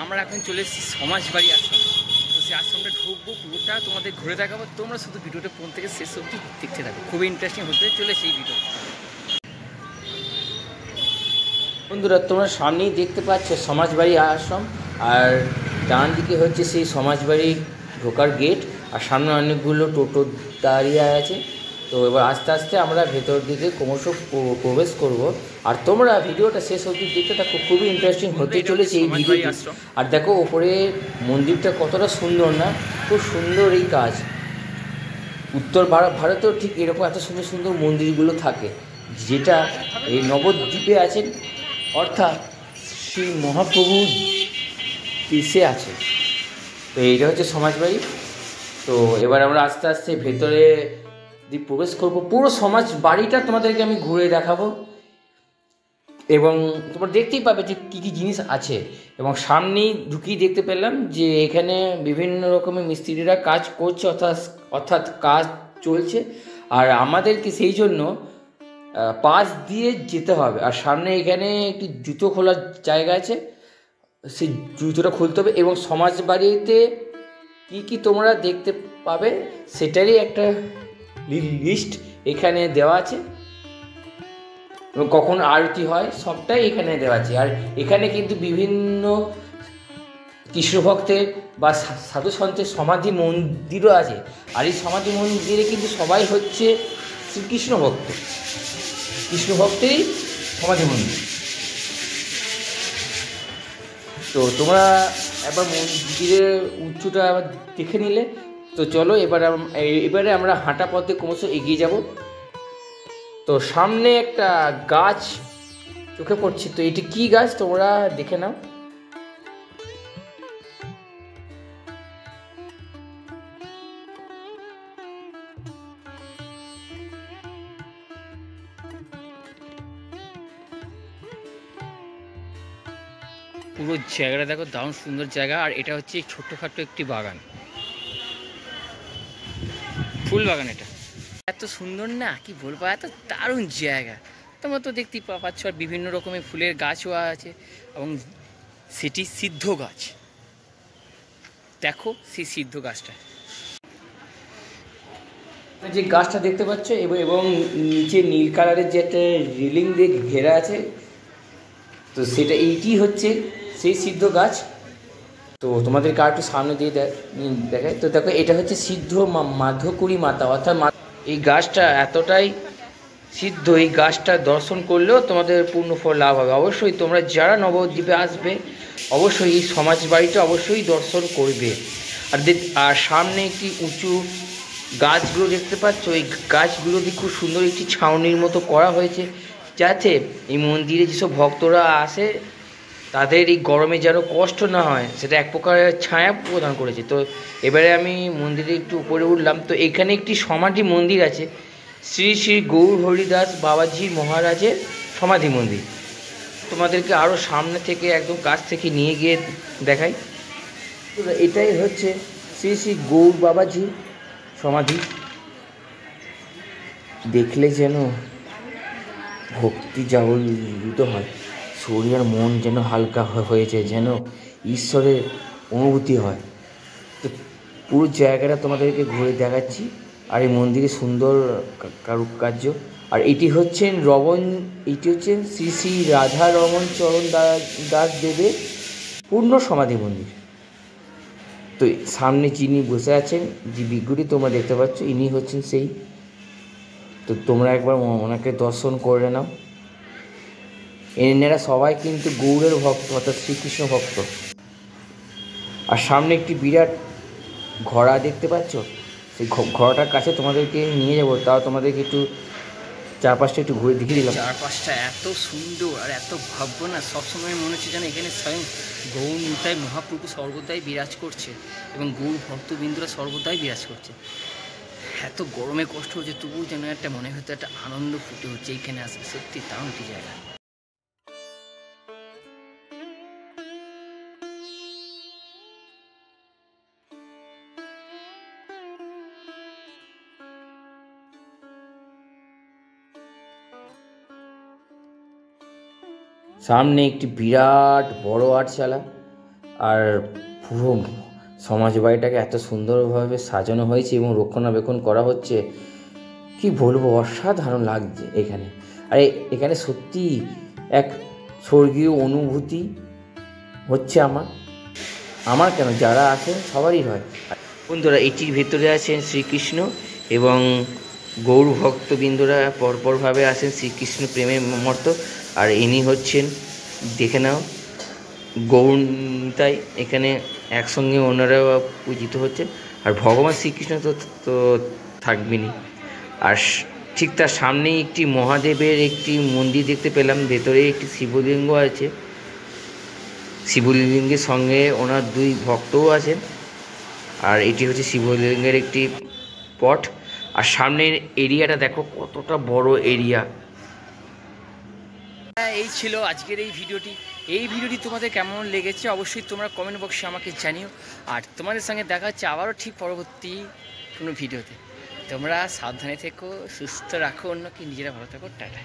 আমরা এখন চলে এসেছি সমাজবাড়ি আশ্রম। তো সেই আশ্রমটা ঢুকবো, পুরোটা তোমাদের ঘুরে দেখাবো। তোমরা শুধু ভিডিওটা কোন থেকে শেষ অবধি দেখতে থাকো, খুবই ইন্টারেস্টিং হতে চলেছে এই ভিডিও। বন্ধুরা, তোমরা সামনেই দেখতে পাচ্ছ সমাজবাড়ি আশ্রম, আর ডান দিকে হচ্ছে সেই সমাজবাড়ি ঢোকার গেট, আর সামনে অনেকগুলো টোটো দাঁড়িয়ে আছে। তো এবার আস্তে আস্তে আমরা ভেতর দিকে ক্রমশ প্রবেশ করব, আর তোমরা ভিডিওটা শেষ অবধি দেখতে থাকো, খুবই ইন্টারেস্টিং হতে চলেছে এই ভিডিওটি। আর দেখো ওপরে মন্দিরটা কতটা সুন্দর না, খুব সুন্দর এই কাজ। উত্তর ভারতেও ঠিক এরকম এত সুন্দর সুন্দর মন্দিরগুলো থাকে, যেটা এই নবদ্বীপে আছেন, অর্থাৎ শ্রী মহাপ্রভু দেশে আছে। তো এইটা হচ্ছে সমাজবাড়ি। তো এবার আমরা আস্তে আস্তে ভেতরে প্রবেশ করব, পুরো সমাজ বাড়িটা তোমাদেরকে আমি ঘুরে দেখাবো, এবং তোমরা দেখতেই পাবে যে কী কী জিনিস আছে। এবং সামনেই ঢুকিয়ে দেখতে পেলাম যে এখানে বিভিন্ন রকমের মিস্ত্রিরা কাজ করছে, অর্থাৎ কাজ চলছে। আর আমাদেরকে সেই জন্য পাশ দিয়ে যেতে হবে, আর সামনে এখানে একটি জুতো খোলার জায়গা আছে, সেই জুতোটা খুলতে হবে। এবং সমাজ বাড়িতে কী কী তোমরা দেখতে পাবে সেটারই একটা লিস্ট এখানে দেওয়া আছে, এবং কখন আরতি হয় সবটাই এখানে দেওয়া আছে। আর এখানে কিন্তু বিভিন্ন কৃষ্ণ ভক্তের বা সাধু সন্তের সমাধি মন্দিরও আছে। আর এই সমাধি মন্দিরে কিন্তু সবাই হচ্ছে শ্রীকৃষ্ণ ভক্ত, কৃষ্ণ ভক্তেরই সমাধি মন্দির। তো তোমরা একবার মন্দিরের উচ্চটা আবার দেখে নিলে। তো চলো এবারে আমরা হাঁটা পথে ক্রমশ এগিয়ে যাব। তো সামনে একটা গাছ চোখে পড়ছে, তো এটি কি গাছ তোমরা দেখে নাও। পুরো জায়গাটা দেখো, দারুণ সুন্দর জায়গা। আর এটা হচ্ছে ছোট্টখাট্ট একটি বাগান, ফুল বাগান। এটা এত সুন্দর না, কি বলবো, এত দারুণ জায়গা। তোমরা তো দেখতেই পাচ্ছ, আর বিভিন্ন রকমের ফুলের গাছও আছে, এবং সেটি সিদ্ধ গাছ। দেখো সেই সিদ্ধ গাছটা, যে গাছটা দেখতে পাচ্ছ, এবং নিচে নীল কালারের যে একটা রেলিং দিয়ে ঘেরা আছে, তো সেটা এইটি হচ্ছে সেই সিদ্ধ গাছ। তো তোমাদেরকে আর একটু সামনে দিয়ে দেখায়। তো দেখো, এটা হচ্ছে সিদ্ধ মাধকুরী মাতা, অর্থাৎ এই গাছটা এতটাই সিদ্ধ, এই গাছটা দর্শন করলেও তোমাদের পূর্ণ ফল লাভ হবে। অবশ্যই তোমরা যারা নবদ্বীপে আসবে, অবশ্যই এই সমাজ বাড়িটা অবশ্যই দর্শন করবে। আর সামনে একটি উঁচু গাছগুলো দেখতে পাচ্ছ, এই গাছগুলো দিয়ে খুব সুন্দর একটি ছাউনির মতো করা হয়েছে, যাতে এই মন্দিরে যেসব ভক্তরা আসে তাদের এই গরমে যেন কষ্ট না হয়, সেটা এক প্রকারের ছায়া প্রদান করেছে। তো এবারে আমি মন্দিরে একটু উপরে উঠলাম। তো এখানে একটি সমাধি মন্দির আছে, শ্রী শ্রী গৌর হরিদাস বাবাজি মহারাজের সমাধি মন্দির। তোমাদেরকে আরও সামনে থেকে একদম কাছ থেকে নিয়ে গিয়ে দেখাই। তো এটাই হচ্ছে শ্রী শ্রী গৌর বাবাজি সমাধি। দেখলে যেন ভক্তি জাগরিত হয়, শরীর আর মন যেন হালকা হয়েছে, যেন ঈশ্বরের অনুভূতি হয়। তো পুরো জায়গাটা তোমাদেরকে ঘুরে দেখাচ্ছি। আর এই মন্দিরে সুন্দর কারুকার্য। আর এটি হচ্ছেন শ্রী শ্রী রাধা রমন চরণ দাস দেবের পূর্ণ সমাধি মন্দির। তো সামনে যিনি বসে আছেন, যে বিগ্রহটি তোমরা দেখতে পাচ্ছ, ইনি হচ্ছেন সেই। তো তোমরা একবার ওনাকে দর্শন করে নাও। এনারা সবাই কিন্তু গৌড়ের ভক্ত, অর্থাৎ শ্রীকৃষ্ণ ভক্ত। আর সামনে একটি বিরাট ঘোড়া দেখতে পাচ্ছ, সেই ঘোড়াটার কাছে তোমাদেরকে নিয়ে যাবো। তাও তোমাদেরকে একটু চারপাশটা একটু ঘুরে দেখিয়ে দিলাম। চারপাশটা এত সুন্দর আর এত ভাব্য না, সবসময় মনে হচ্ছে যেন এখানে স্বয়ং গৌর নিতাই মহাপ্রভু সর্বদাই বিরাজ করছে, এবং গৌর ভক্তবৃন্দরা সর্বদাই বিরাজ করছে। এত গরমে কষ্ট হচ্ছে, তবুও যেন একটা মনে হতো একটা আনন্দ ফুটে হচ্ছে এইখানে আসবে। সত্যি দারুণ একটি জায়গা। সামনে একটি বিরাট বড় আটচালা, আর পুরো সমাজ বাড়িটাকে এত সুন্দরভাবে সাজানো হয়েছে এবং রক্ষণাবেক্ষণ করা হচ্ছে, কি বলবো, অসাধারণ লাগছে এখানে। আর এখানে সত্যি এক স্বর্গীয় অনুভূতি হচ্ছে আমার কেন, যারা আছেন সবারই হয়। বন্ধুরা, এটির ভেতরে আছেন শ্রীকৃষ্ণ এবং গৌর ভক্তবৃন্দরা পরপরভাবে আছেন শ্রীকৃষ্ণ প্রেমের মর্ত। আর ইনি হচ্ছেন, দেখে নাও, গৌরতাই এখানে একসঙ্গে ওনারাও পূজিত হচ্ছেন। আর ভগবান শ্রীকৃষ্ণ তো তো থাকবেনই। আর ঠিক তার সামনেই একটি মহাদেবের একটি মন্দির দেখতে পেলাম, ভেতরে একটি শিবলিঙ্গ আছে, শিবলিঙ্গের সঙ্গে ওনার 2 ভক্তও আছেন। আর এটি হচ্ছে শিবলিঙ্গের একটি পট। আর সামনের এরিয়াটা দেখো কতটা বড় এরিয়া। এই ছিল আজকের এই ভিডিওটি তোমাদের কেমন লেগেছে অবশ্যই তোমরা কমেন্ট বক্সে আমাকে জানিও। আর তোমাদের সঙ্গে দেখা হচ্ছে আবারও ঠিক পরবর্তী কোনো ভিডিওতে। তোমরা সাবধানে থেকো, সুস্থ রাখো অন্যকে, নিজেরা ভালো থাকো, টাটা।